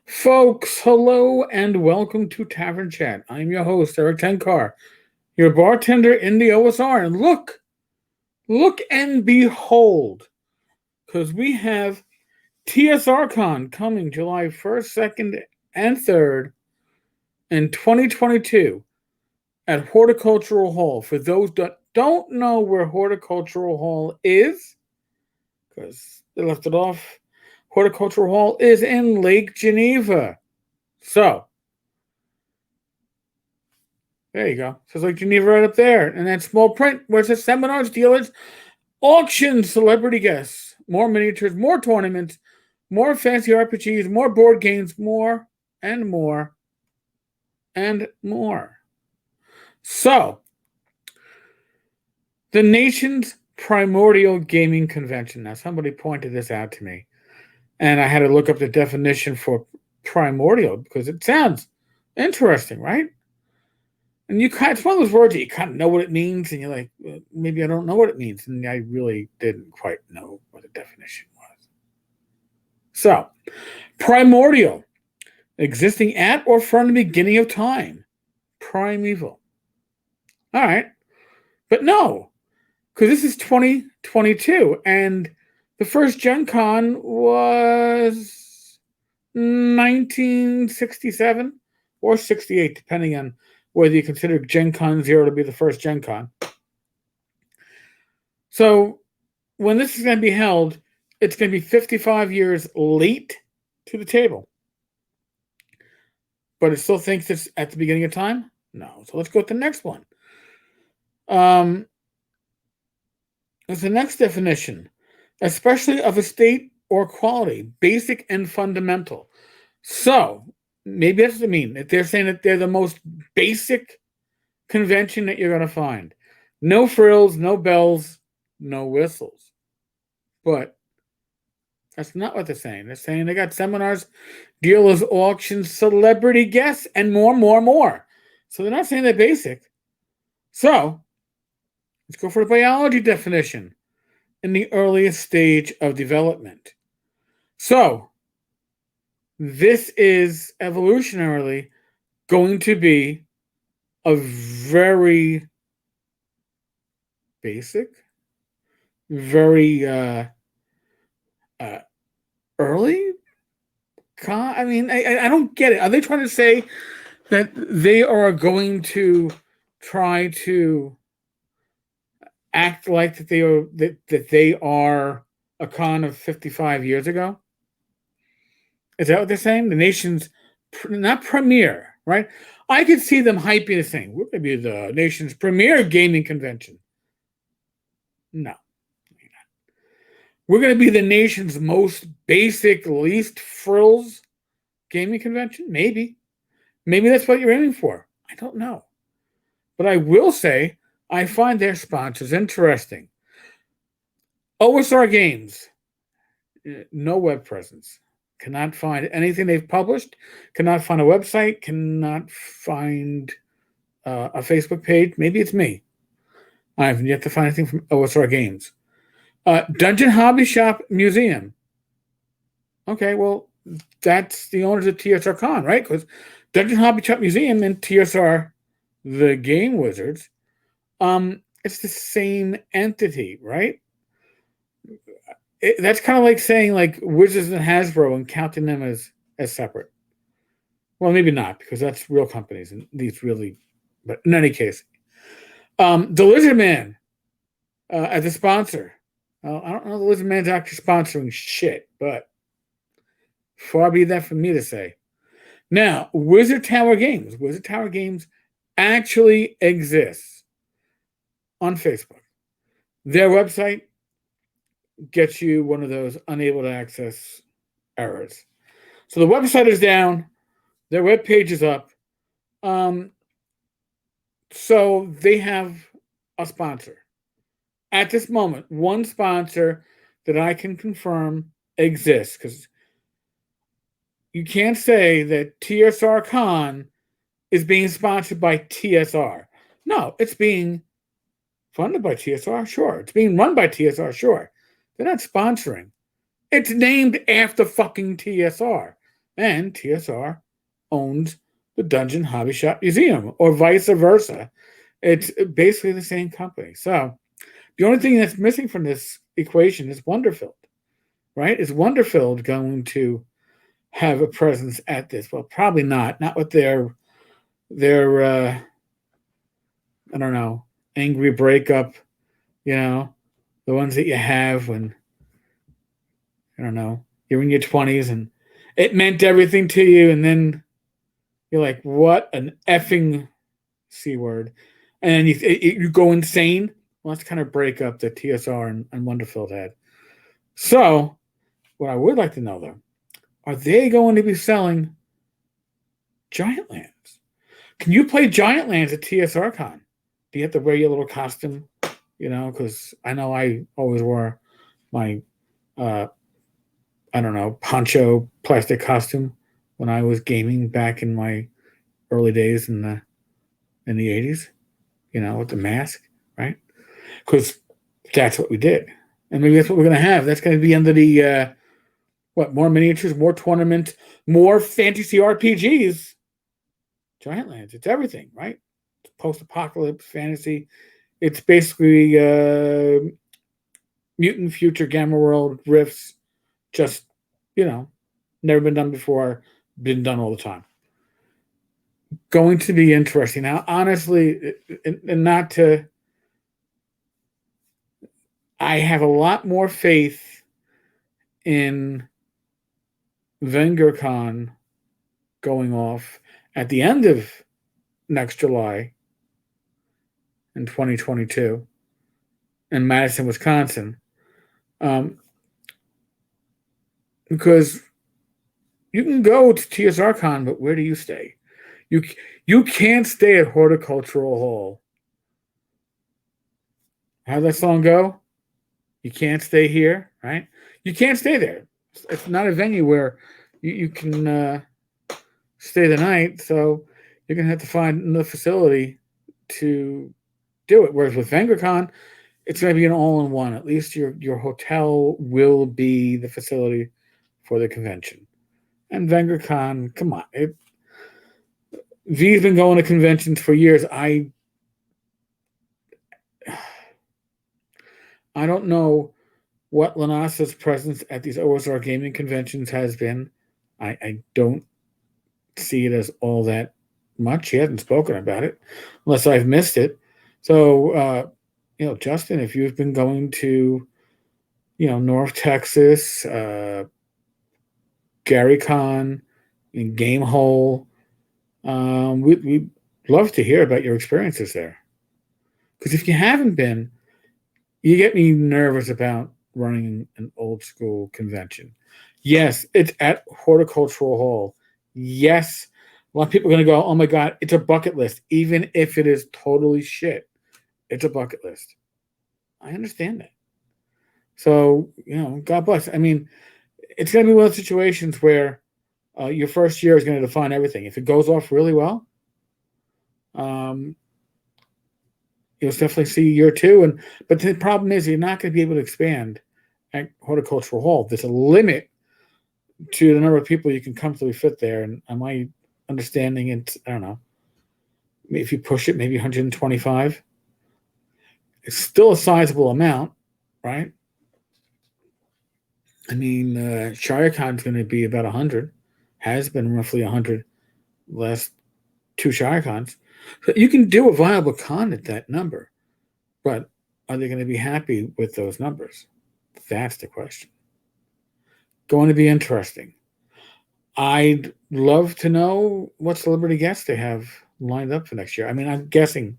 Folks, hello and welcome to Tavern Chat. I'm your host, Eric Tenkar, your bartender in the OSR. And look and behold, because we have TSR Con coming July 1st, 2nd, and 3rd in 2022 at Horticultural Hall. For those that don't know where Horticultural Hall is, because they left it off, Horticultural Hall is in Lake Geneva. So, there you go. Says Lake Geneva right up there. And then small print where it says seminars, dealers, auctions, celebrity guests, more miniatures, more tournaments, more fancy RPGs, more board games, more and more and more. So, the nation's primordial gaming convention. Now, somebody pointed this out to me, and I had to look up the definition for primordial because it sounds interesting, right? And it's one of those words that you kind of know what it means, and you're like, well, maybe I don't know what it means, and I really didn't quite know what the definition was. So, primordial, existing at or from the beginning of time, primeval. All right, but no, because this is 2022, and the first Gen Con was 1967 or 68, depending on whether you consider Gen Con 0 to be the first Gen Con. So when this is going to be held, it's going to be 55 years late to the table. But it still thinks it's at the beginning of time? No. So let's go to the next one. That's the next definition. Especially of a state or quality, basic and fundamental. So maybe that's what I mean. If they're saying that they're the most basic convention that you're going to find. No frills, no bells, no whistles. But that's not what they're saying. They're saying they got seminars, dealers, auctions, celebrity guests, and more. So they're not saying they're basic. So let's go for the biology definition in the earliest stage of development. So this is evolutionarily going to be a very basic, very early. I mean, I don't get it. Are they trying to say that they are going to try to act like that they are a con of 55 years ago? Is that what they're saying? The nation's not premier, right? I could see them hyping this thing. We're going to be the nation's premier gaming convention. No. We're going to be the nation's most basic, least frills gaming convention? Maybe. Maybe that's what you're aiming for. I don't know. But I will say, I find their sponsors interesting. OSR Games, no web presence. Cannot find anything they've published. Cannot find a website. Cannot find a Facebook page. Maybe it's me. I have yet to find anything from OSR Games. Dungeon Hobby Shop Museum. Okay, well, that's the owners of TSR Con, right? Because Dungeon Hobby Shop Museum and TSR, the Game Wizards, it's the same entity, right? That's kind of like saying like Wizards and Hasbro and counting them as separate. Well, maybe not, because that's real companies and these really, but in any case. The Lizard Man as a sponsor. Well, I don't know if the Lizard Man's actually sponsoring shit, but far be that for me to say. Now, Wizard Tower Games. Wizard Tower Games actually exists on Facebook. Their website gets you one of those unable to access errors. So the website is down. Their web page is up. So they have a sponsor. At this moment, one sponsor that I can confirm exists, because you can't say that TSR Con is being sponsored by TSR. No, it's being funded by TSR, sure. It's being run by TSR, sure. They're not sponsoring. It's named after fucking TSR. and TSR owns the Dungeon Hobby Shop Museum, or vice versa. It's basically the same company. So the only thing that's missing from this equation is Wonderfield, right? Is Wonderfield going to have a presence at this? Well, probably not. Not with their I don't know, angry breakup. You know, the ones that you have when, I don't know, you're in your 20s and it meant everything to you, and then you're like, what an effing C word. And you go insane. Well, that's kind of breakup that TSR and Wonderfield had. So, what I would like to know though, are they going to be selling Giant Lands? Can you play Giant Lands at TSR Con? Do you have to wear your little costume? You know, because I know I always wore my, uh, I don't know, poncho plastic costume when I was gaming back in my early days in the 80s. You know, with the mask, right? Because that's what we did, and maybe that's what we're going to have. That's going to be under the what? More miniatures, more tournaments, more fantasy RPGs. Giant Lands. It's everything, right? It's post-apocalypse fantasy. It's basically mutant future gamma world riffs. Just, you know, never been done before. Been done all the time. Going to be interesting. Now, honestly, and not to, I have a lot more faith in VengerCon going off at the end of next July in 2022 in Madison, Wisconsin, because you can go to TSRCon, but where do you stay? You you can't stay at Horticultural Hall. How'd that song go? You can't stay here, right? You can't stay there. It's not a venue where you can stay the night, so you're gonna have to find another facility to do it. Whereas with VengerCon, it's going to be an all-in-one. At least your hotel will be the facility for the convention. And VengerCon, come on, V's been going to conventions for years. I don't know what Lanasa's presence at these OSR gaming conventions has been. I don't see it as all that much. He hasn't spoken about it, unless I've missed it. So, Justin, if you've been going to, North Texas, Gary Con, and Game Hole, we'd love to hear about your experiences there. Because if you haven't been, you get me nervous about running an old school convention. Yes, it's at Horticultural Hall. Yes, a lot of people are going to go, oh my God, it's a bucket list. Even if it is totally shit, it's a bucket list. I understand that. So, God bless. I mean, it's going to be one of those situations where your first year is going to define everything. If it goes off really well, you'll definitely see year two. But the problem is you're not going to be able to expand at Horticultural Hall. There's a limit to the number of people you can comfortably fit there. And am I understanding it? I don't know. If you push it, maybe 125. It's still a sizable amount, right? I mean, ShireCon is going to be about 100. Has been roughly 100 last two ShireCons. So you can do a viable con at that number, but are they going to be happy with those numbers? That's the question. Going to be interesting. I'd love to know what celebrity guests they have lined up for next year. I mean, I'm guessing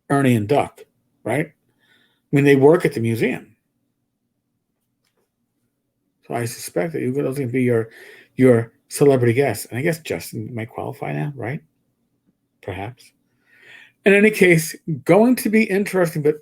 Ernie and Duck, right? I mean, they work at the museum. So I suspect that those are going to be your celebrity guests. And I guess Justin might qualify now, right? Perhaps. In any case, going to be interesting. But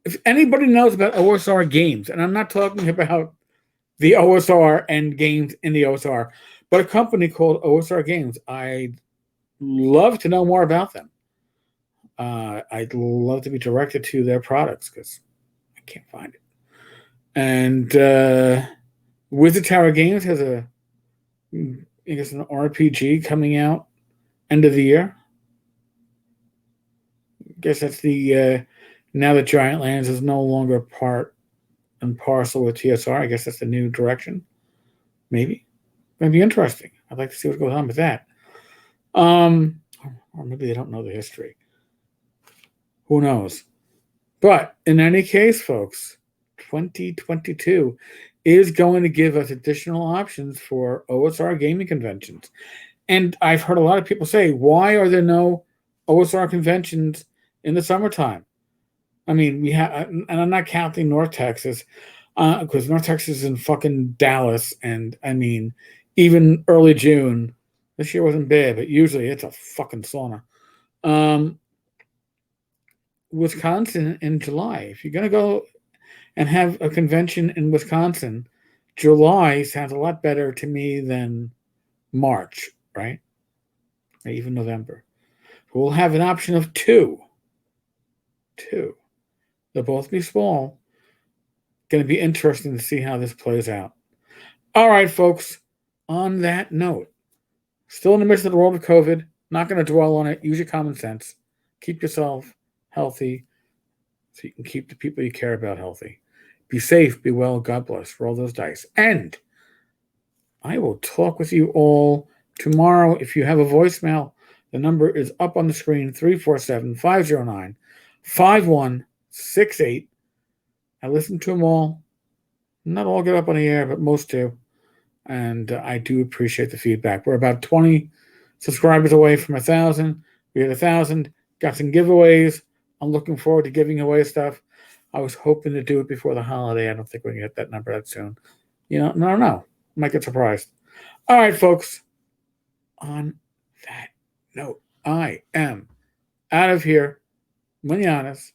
if anybody knows about OSR games, and I'm not talking about the OSR and games in the OSR, but a company called OSR Games, I'd love to know more about them. I'd love to be directed to their products because I can't find it. And Wizard Tower Games has a I guess an RPG coming out end of the year. I guess that's the now that Giant Lands is no longer part and parcel with TSR. I guess that's the new direction. Maybe. It'd be interesting. I'd like to see what goes on with that. Or maybe they don't know the history. Who knows? But in any case, folks, 2022 is going to give us additional options for OSR gaming conventions. And I've heard a lot of people say, why are there no OSR conventions in the summertime? I mean, we have, and I'm not counting North Texas, because North Texas is in fucking Dallas, and I mean, even early June. This year wasn't bad, but usually it's a fucking sauna. Wisconsin in July. If you're gonna go and have a convention in Wisconsin, July sounds a lot better to me than March, right? Or even November. We'll have an option of two. Two. They'll both be small. Going to be interesting to see how this plays out. All right, folks. On that note, still in the midst of the world of COVID, not going to dwell on it. Use your common sense. Keep yourself healthy so you can keep the people you care about healthy. Be safe, be well, God bless. Roll those dice. And I will talk with you all tomorrow. If you have a voicemail, the number is up on the screen, 347-509-5168. I listen to them all. Not all get up on the air, but most do. And I do appreciate the feedback. We're about 20 subscribers away from 1,000. We had 1,000. Got some giveaways. I'm looking forward to giving away stuff. I was hoping to do it before the holiday. I don't think we can hit that number that soon. No. Might get surprised. All right, folks. On that note, I am out of here. Mañanas.